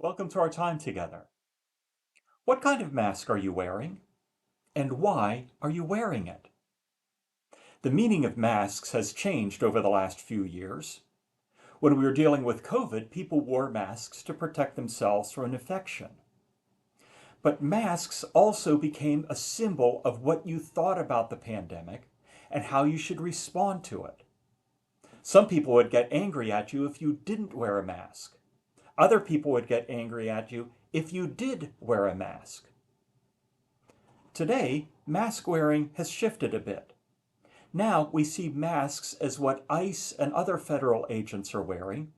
Welcome to our time together. What kind of mask are you wearing? And why are you wearing it? The meaning of masks has changed over the last few years. When we were dealing with COVID, people wore masks to protect themselves from an infection. But masks also became a symbol of what you thought about the pandemic and how you should respond to it. Some people would get angry at you if you didn't wear a mask. Other people would get angry at you if you did wear a mask. Today, mask wearing has shifted a bit. Now we see masks as what ICE and other federal agents are wearing,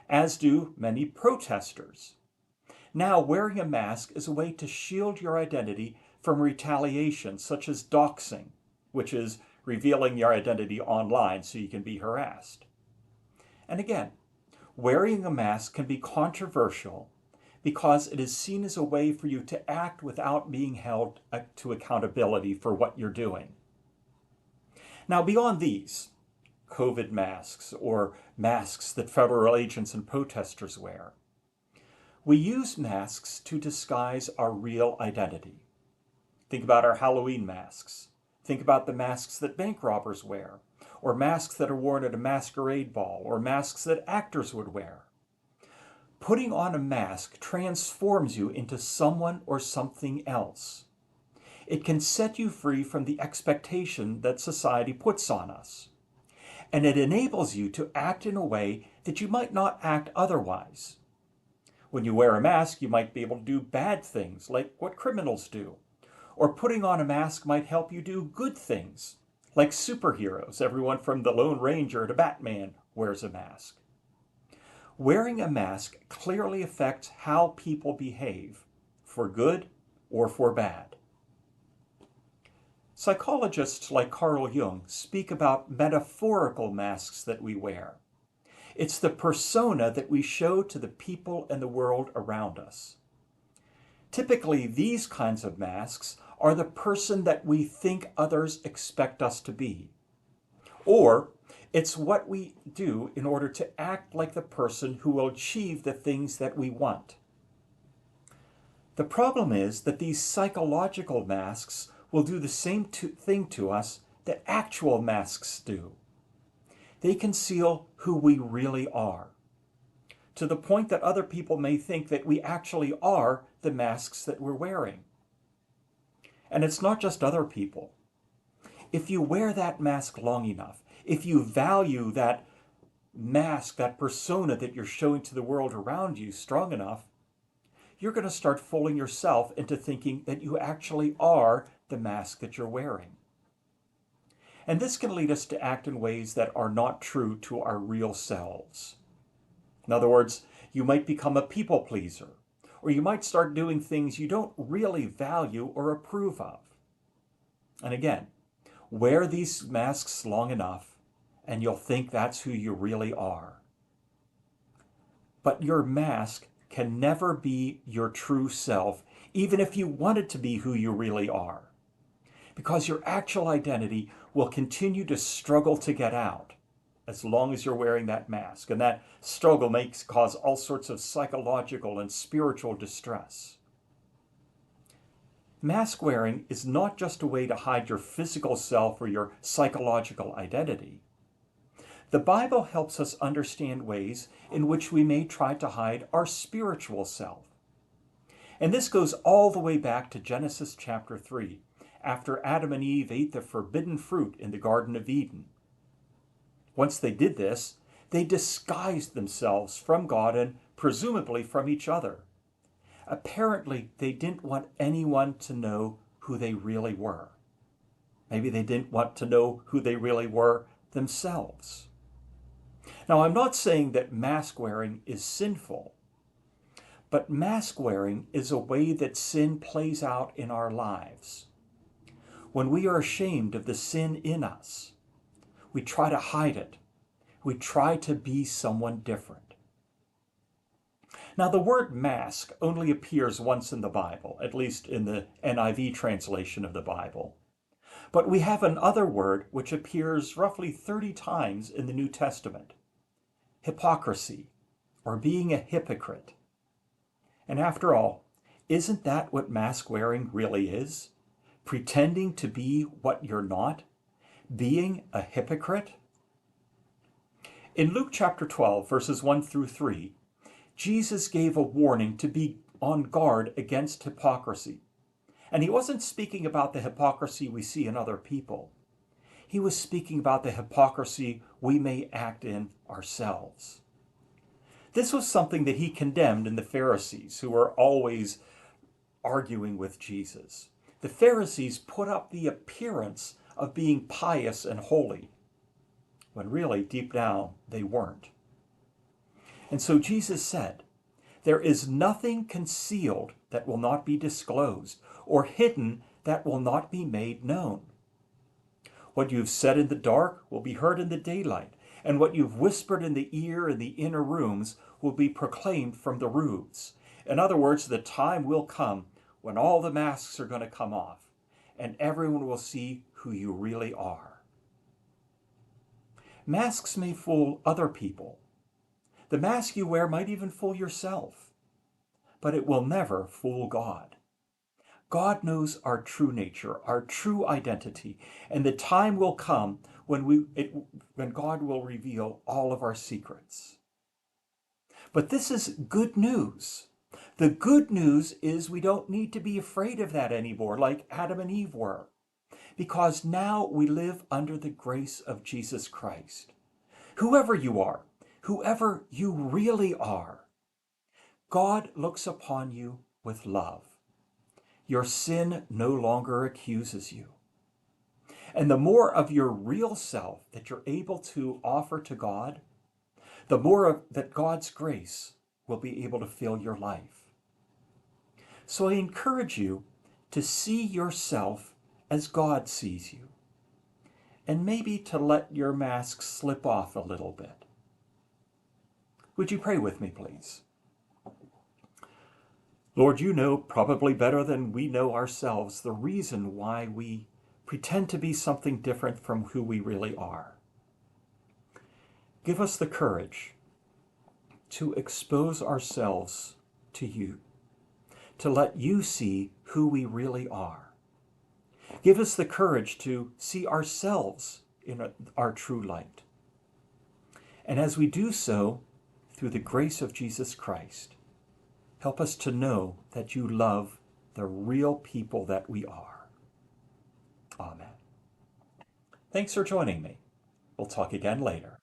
as do many protesters. Now wearing a mask is a way to shield your identity from retaliation, such as doxing, which is revealing your identity online so you can be harassed. And again, wearing a mask can be controversial because it is seen as a way for you to act without being held to accountability for what you're doing. Now, beyond these, COVID masks or masks that federal agents and protesters wear, we use masks to disguise our real identity. Think about our Halloween masks. Think about the masks that bank robbers wear, or masks that are worn at a masquerade ball, or masks that actors would wear. Putting on a mask transforms you into someone or something else. It can set you free from the expectation that society puts on us. And it enables you to act in a way that you might not act otherwise. When you wear a mask, you might be able to do bad things, like what criminals do. Or putting on a mask might help you do good things, like superheroes. Everyone from the Lone Ranger to Batman wears a mask. Wearing a mask clearly affects how people behave, for good or for bad. Psychologists like Carl Jung speak about metaphorical masks that we wear. It's the persona that we show to the people and the world around us. Typically, these kinds of masks are the person that we think others expect us to be. Or it's what we do in order to act like the person who will achieve the things that we want. The problem is that these psychological masks will do the same thing to us that actual masks do. They conceal who we really are, to the point that other people may think that we actually are the masks that we're wearing. And it's not just other people. If you wear that mask long enough, if you value that mask, that persona that you're showing to the world around you strong enough, you're going to start fooling yourself into thinking that you actually are the mask that you're wearing. And this can lead us to act in ways that are not true to our real selves. In other words, you might become a people pleaser, or you might start doing things you don't really value or approve of. And again, wear these masks long enough, and you'll think that's who you really are. But your mask can never be your true self, even if you wanted to be who you really are, because your actual identity will continue to struggle to get out as long as you're wearing that mask. And that struggle may cause all sorts of psychological and spiritual distress. Mask wearing is not just a way to hide your physical self or your psychological identity. The Bible helps us understand ways in which we may try to hide our spiritual self. And this goes all the way back to Genesis chapter 3, after Adam and Eve ate the forbidden fruit in the Garden of Eden. Once they did this, they disguised themselves from God and presumably from each other. Apparently, they didn't want anyone to know who they really were. Maybe they didn't want to know who they really were themselves. Now, I'm not saying that mask wearing is sinful, but mask wearing is a way that sin plays out in our lives. When we are ashamed of the sin in us, we try to hide it. We try to be someone different. Now, the word mask only appears once in the Bible, at least in the NIV translation of the Bible. But we have another word which appears roughly 30 times in the New Testament: hypocrisy, or being a hypocrite. And after all, isn't that what mask wearing really is? Pretending to be what you're not? Being a hypocrite? In Luke chapter 12, verses 1 through 3, Jesus gave a warning to be on guard against hypocrisy. And he wasn't speaking about the hypocrisy we see in other people. He was speaking about the hypocrisy we may act in ourselves. This was something that he condemned in the Pharisees, who were always arguing with Jesus. The Pharisees put up the appearance of being pious and holy, when really, deep down, they weren't. And so Jesus said, "There is nothing concealed that will not be disclosed, or hidden that will not be made known. What you've said in the dark will be heard in the daylight, and what you've whispered in the ear in the inner rooms will be proclaimed from the roofs." In other words, the time will come when all the masks are going to come off, and everyone will see who you really are. Masks may fool other people. The mask you wear might even fool yourself, but it will never fool God. God knows our true nature, our true identity, and the time will come when God will reveal all of our secrets. But this is good news. The good news is we don't need to be afraid of that anymore, like Adam and Eve were, because now we live under the grace of Jesus Christ. Whoever you really are, God looks upon you with love. Your sin no longer accuses you. And the more of your real self that you're able to offer to God, the more that God's grace will be able to fill your life. So I encourage you to see yourself as God sees you, and maybe to let your mask slip off a little bit. Would you pray with me, please? Lord, you know probably better than we know ourselves the reason why we pretend to be something different from who we really are. Give us the courage to expose ourselves to you, to let you see who we really are. Give us the courage to see ourselves in our true light. And as we do so, through the grace of Jesus Christ, help us to know that you love the real people that we are. Amen. Thanks for joining me. We'll talk again later.